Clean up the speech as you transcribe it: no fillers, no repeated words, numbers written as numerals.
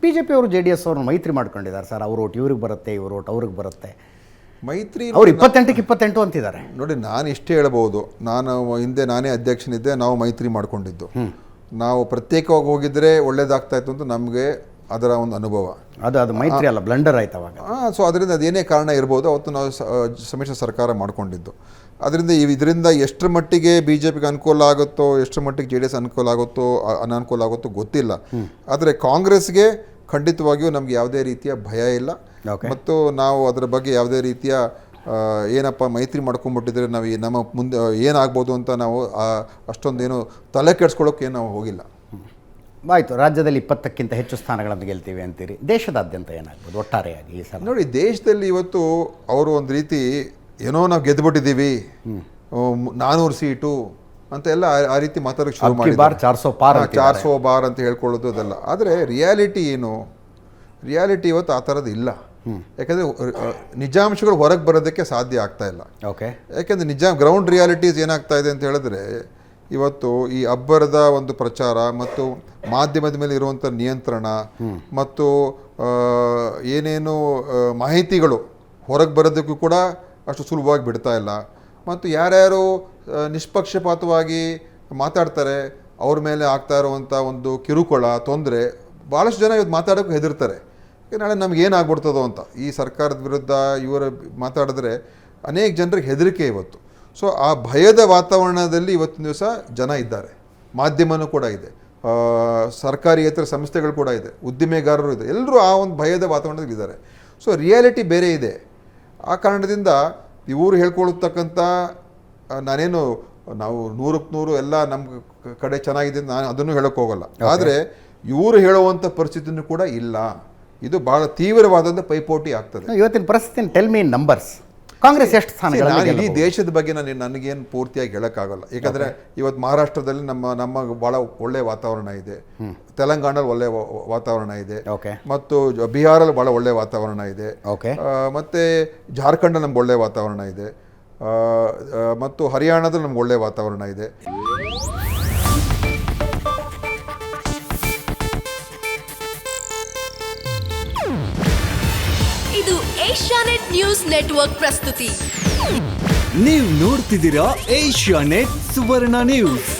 BJP ಅವರು JDS ಅವ್ರನ್ನ ಮೈತ್ರಿ ಮಾಡ್ಕೊಂಡಿದ್ದಾರೆ ಸರ್. ಅವ್ರ ಓಟ್ ಇವ್ರಿಗೆ ಬರುತ್ತೆ, ಇವ್ರ ಓಟ್ ಅವ್ರಿಗೆ ಬರುತ್ತೆ. ಮೈತ್ರಿ ಅವ್ರು 28ಕ್ಕೆ 28 ಅಂತಿದ್ದಾರೆ. ನೋಡಿ, ನಾನು ಇಷ್ಟೇ ಹೇಳ್ಬೋದು, ಹಿಂದೆ ನಾನೇ ಅಧ್ಯಕ್ಷನಿದ್ದೆ, ನಾವು ಮೈತ್ರಿ ಮಾಡ್ಕೊಂಡಿದ್ದು. ನಾವು ಪ್ರತ್ಯೇಕವಾಗಿ ಹೋಗಿದ್ರೆ ಒಳ್ಳೇದಾಗ್ತಾ ಇತ್ತು ಅಂತ ನಮಗೆ ಅದರ ಒಂದು ಅನುಭವ. ಅದು ಮೈತ್ರಿ ಅಲ್ಲ, ಬ್ಲಂಡರ್ ಆಯ್ತು ಅವಾಗ. ಸೊ ಅದರಿಂದ ಅದೇನೇ ಕಾರಣ ಇರ್ಬೋದು, ಅವತ್ತು ನಾವು ಸಮ್ಮಿಶ್ರ ಸರ್ಕಾರ ಮಾಡ್ಕೊಂಡಿದ್ದು. ಅದರಿಂದ ಇದರಿಂದ ಎಷ್ಟರ ಮಟ್ಟಿಗೆ BJPಗೆ ಅನುಕೂಲ ಆಗುತ್ತೋ, ಎಷ್ಟರ ಮಟ್ಟಿಗೆ JDS ಅನುಕೂಲ ಆಗುತ್ತೋ ಅನಾನುಕೂಲ ಆಗುತ್ತೋ ಗೊತ್ತಿಲ್ಲ. ಆದರೆ ಕಾಂಗ್ರೆಸ್ಗೆ ಖಂಡಿತವಾಗಿಯೂ ನಮ್ಗೆ ಯಾವುದೇ ರೀತಿಯ ಭಯ ಇಲ್ಲ. ಮತ್ತು ನಾವು ಅದರ ಬಗ್ಗೆ ಯಾವುದೇ ರೀತಿಯ ಏನಪ್ಪ ಮೈತ್ರಿ ಮಾಡ್ಕೊಂಡ್ಬಿಟ್ಟಿದ್ರೆ ನಾವು ನಮ್ಮ ಮುಂದೆ ಏನಾಗ್ಬೋದು ಅಂತ ನಾವು ಅಷ್ಟೊಂದೇನು ತಲೆ ಕೆಡಿಸ್ಕೊಳ್ಳೋಕೆ ನಾವು ಹೋಗಿಲ್ಲ. ಆಯಿತು, ರಾಜ್ಯದಲ್ಲಿ 20ಕ್ಕಿಂತ ಹೆಚ್ಚು ಸ್ಥಾನಗಳನ್ನು ಗೆಲ್ತೀವಿ ಅಂತೀರಿ. ದೇಶದಾದ್ಯಂತ ಏನಾಗ್ಬೋದು ಒಟ್ಟಾರೆಯಾಗಿ ಈ ಸಲ? ನೋಡಿ, ದೇಶದಲ್ಲಿ ಇವತ್ತು ಅವರು ಒಂದು ರೀತಿ ಏನೋ ನಾವು ಗೆದ್ದುಬಿಟ್ಟಿದ್ದೀವಿ, 400 ಸೀಟು ಅಂತ ಎಲ್ಲ ಆ ರೀತಿ ಮಾತಾಡೋಕ್ಕೆ ಶುರು ಮಾಡಿದ್ದಾರೆ. 400 ಬಾರ್ ಅಂತ ಹೇಳ್ಕೊಳ್ಳೋದು ಅದೆಲ್ಲ. ಆದರೆ ರಿಯಾಲಿಟಿ ಏನು? ರಿಯಾಲಿಟಿ ಇವತ್ತು ಆ ಥರದ್ದು ಇಲ್ಲ. ಯಾಕಂದರೆ ನಿಜಾಂಶಗಳು ಹೊರಗೆ ಬರೋದಕ್ಕೆ ಸಾಧ್ಯ ಆಗ್ತಾ ಇಲ್ಲ. ಯಾಕೆಂದರೆ ಗ್ರೌಂಡ್ ರಿಯಾಲಿಟೀಸ್ ಏನಾಗ್ತಾ ಇದೆ ಅಂತ ಹೇಳಿದ್ರೆ, ಇವತ್ತು ಈ ಅಬ್ಬರದ ಒಂದು ಪ್ರಚಾರ ಮತ್ತು ಮಾಧ್ಯಮದ ಮೇಲೆ ಇರುವಂಥ ನಿಯಂತ್ರಣ ಮತ್ತು ಏನೇನು ಮಾಹಿತಿಗಳು ಹೊರಗೆ ಬರೋದಕ್ಕೂ ಕೂಡ ಅಷ್ಟು ಸುಲಭವಾಗಿ ಬಿಡ್ತಾ ಇಲ್ಲ. ಮತ್ತು ಯಾರ್ಯಾರು ನಿಷ್ಪಕ್ಷಪಾತವಾಗಿ ಮಾತಾಡ್ತಾರೆ ಅವ್ರ ಮೇಲೆ ಆಗ್ತಾ ಇರುವಂಥ ಒಂದು ಕಿರುಕುಳ ತೊಂದರೆ ಭಾಳಷ್ಟು ಜನ ಇವತ್ತು ಮಾತಾಡೋಕ್ಕೆ ಹೆದರ್ತಾರೆ. ನಾಳೆ ನಮಗೇನಾಗ್ಬಿಡ್ತದೋ ಅಂತ ಈ ಸರ್ಕಾರದ ವಿರುದ್ಧ ಇವರ ಮಾತಾಡಿದ್ರೆ ಅನೇಕ ಜನರಿಗೆ ಹೆದರಿಕೆ ಇವತ್ತು. ಸೊ ಆ ಭಯದ ವಾತಾವರಣದಲ್ಲಿ ಇವತ್ತಿನ ದಿವಸ ಜನ ಇದ್ದಾರೆ. ಮಾಧ್ಯಮನೂ ಕೂಡ ಇದೆ, ಸರ್ಕಾರಿಯೇತರ ಸಂಸ್ಥೆಗಳು ಕೂಡ ಇದೆ, ಉದ್ದಿಮೆಗಾರರು ಇದೆ, ಎಲ್ಲರೂ ಆ ಒಂದು ಭಯದ ವಾತಾವರಣದಲ್ಲಿ ಇದ್ದಾರೆ. ಸೊ ರಿಯಾಲಿಟಿ ಬೇರೆ ಇದೆ. ಆ ಕಾರಣದಿಂದ ಇವರು ಹೇಳ್ಕೊಳ್ತಕ್ಕಂಥ ನಾವು 100ಕ್ಕೆ 100 ಎಲ್ಲ ನಮ್ಮ ಕಡೆ ಚೆನ್ನಾಗಿದೆ ನಾನು ಅದನ್ನು ಹೇಳೋಕ್ಕೆ ಹೋಗಲ್ಲ. ಆದರೆ ಇವರು ಹೇಳುವಂಥ ಪರಿಸ್ಥಿತಿನೂ ಕೂಡ ಇಲ್ಲ. ಇದು ಭಾಳ ತೀವ್ರವಾದಂಥ ಪೈಪೋಟಿ ಆಗ್ತದೆ ಇವತ್ತಿನ ಪರಿಸ್ಥಿತಿ. ಟೆಲ್ ಮೀ ಇನ್ ಕಾಂಗ್ರೆಸ್ ಎಷ್ಟು ಸ್ಥಾನಗಳು? ಈ ದೇಶದ ಬಗ್ಗೆ ನನಗೇನು ಪೂರ್ತಿಯಾಗಿ ಹೇಳೋಕ್ಕಾಗಲ್ಲ. ಯಾಕಂದರೆ ಇವತ್ತು ಮಹಾರಾಷ್ಟ್ರದಲ್ಲಿ ನಮ್ಮ ಭಾಳ ಒಳ್ಳೆ ವಾತಾವರಣ ಇದೆ, ತೆಲಂಗಾಣದಲ್ಲಿ ಒಳ್ಳೆ ವಾತಾವರಣ ಇದೆ, ಮತ್ತು ಬಿಹಾರಲ್ಲಿ ಭಾಳ ಒಳ್ಳೆ ವಾತಾವರಣ ಇದೆ, ಮತ್ತು ಜಾರ್ಖಂಡಲ್ಲಿ ನಮ್ಗೆ ಒಳ್ಳೆ ವಾತಾವರಣ ಇದೆ, ಮತ್ತು ಹರಿಯಾಣದಲ್ಲಿ ನಮ್ಗೆ ಒಳ್ಳೆ ವಾತಾವರಣ ಇದೆ. ಇದು ಏಷ್ಯಾನೆಟ್ ನ್ಯೂಸ್ ನೆಟ್ವರ್ಕ್ ಪ್ರಸ್ತುತಿ. ನೀವು ನೋಡ್ತಿದ್ದೀರಾ ಏಷ್ಯಾನೆಟ್ ಸುವರ್ಣ ನ್ಯೂಸ್.